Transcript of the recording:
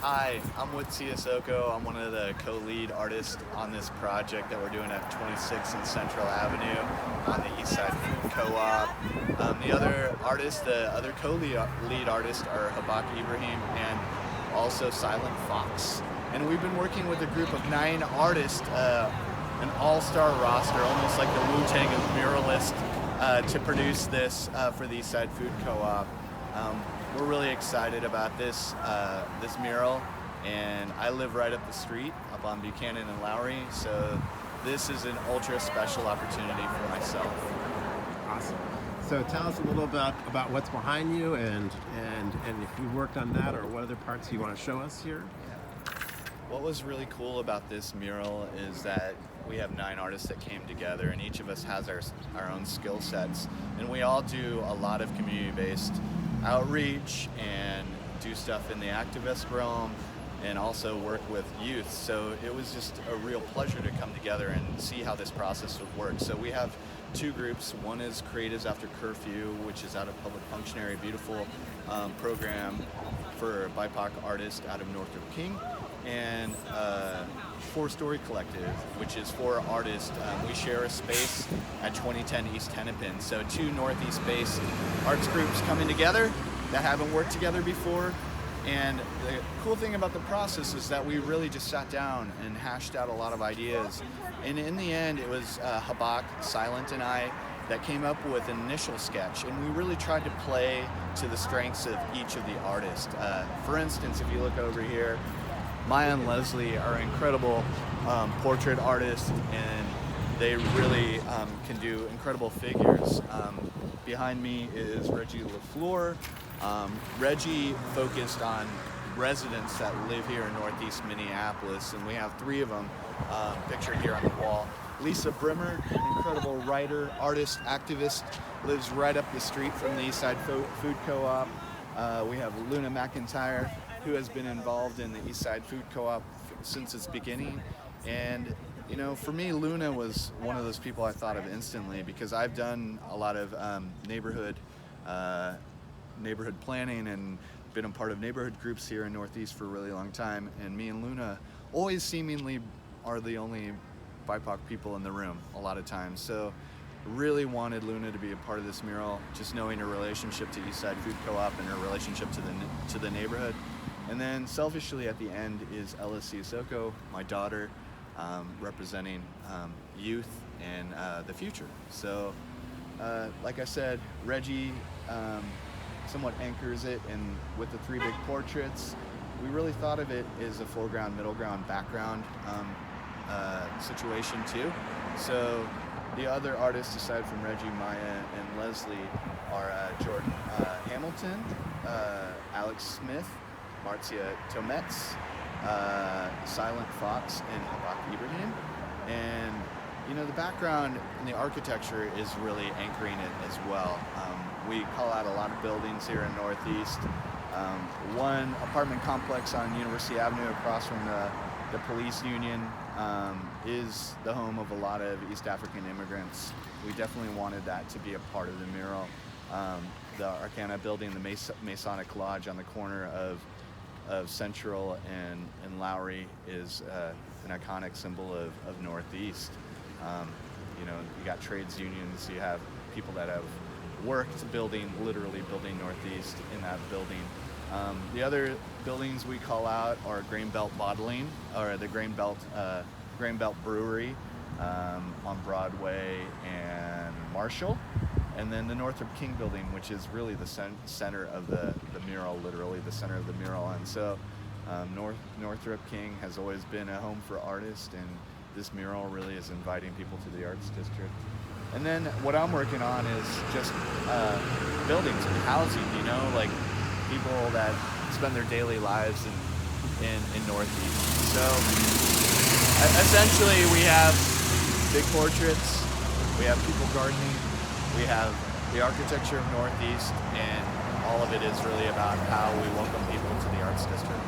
Hi, I'm Witt Siasoco. I'm one of the co-lead artists on this project that we're doing at 26 and Central Avenue on the East Side Co-op. The other artists, the other co-lead artists are Habak Ibrahim and also Silent Fox. And we've been working with a group of 9 artists, an all-star roster, almost like the Wu-Tang of muralists, to produce this for the East Side Food Co-op. We're really excited about this mural, and I live right up the street, up on Buchanan and Lowry, so this is an ultra special opportunity for myself. Awesome. So tell us a little bit about what's behind you, and if you worked on that, or what other parts you want to show us here. What was really cool about this mural is that we have 9 artists that came together, and each of us has our own skill sets, and we all do a lot of community-based outreach and do stuff in the activist realm and also work with youth. So it was just a real pleasure to come together and see how this process would work. So we have 2 groups. One is Creatives After Curfew, which is out of Public Functionary, beautiful program for BIPOC artists out of Northrop King, and 4-Story Collective, which is 4 artists. We share a space at 2010 East Hennepin. So 2 Northeast-based arts groups coming together that haven't worked together before. And the cool thing about the process is that we really just sat down and hashed out a lot of ideas. And in the end, it was Habak, Silent, and I that came up with an initial sketch. And we really tried to play to the strengths of each of the artists. For instance, if you look over here, Maya and Leslie are incredible portrait artists, and they really can do incredible figures. Behind me is Reggie LaFleur. Reggie focused on residents that live here in Northeast Minneapolis, and we have 3 of them pictured here on the wall. Lisa Brimmer, an incredible writer, artist, activist, lives right up the street from the East Side Food Co-op. We have Luna McIntyre, who has been involved in the East Side Food Co-op since its beginning. And you know, for me, Luna was one of those people I thought of instantly, because I've done a lot of neighborhood planning and been a part of neighborhood groups here in Northeast for a really long time. And me and Luna always seemingly are the only BIPOC people in the room a lot of times. So really wanted Luna to be a part of this mural, just knowing her relationship to East Side Food Co-op and her relationship to the neighborhood. And then selfishly at the end is Ella Siasoco, my daughter, representing youth and the future. So like I said, Reggie somewhat anchors it, and with the 3 big portraits, we really thought of it as a foreground, middle ground, background situation too. So the other artists, aside from Reggie, Maya, and Leslie, are Jordan Hamilton, Alex Smith, Marcia Tometz, Silent Fox, and Habak Ibrahim. And you know, the background and the architecture is really anchoring it as well. We call out a lot of buildings here in Northeast. One apartment complex on University Avenue across from the police union is the home of a lot of East African immigrants. We definitely wanted that to be a part of the mural. The Arcana building, the Masonic Lodge on the corner of Central and Lowry, is an iconic symbol of Northeast. You know, you got trades unions, you have people that have worked literally building Northeast in that building. The other buildings we call out are Grain Belt Bottling, or the Grain Belt Brewery on Broadway and Marshall, and then the Northrop King building, which is really the center of the mural, literally the center of the mural. And so Northrop King has always been a home for artists, and this mural really is inviting people to the Arts District. And then what I'm working on is just buildings and housing, you know, like people that spend their daily lives in Northeast. So essentially we have big portraits, we have people gardening, we have the architecture of Northeast, and all of it is really about how we welcome people to the Arts District.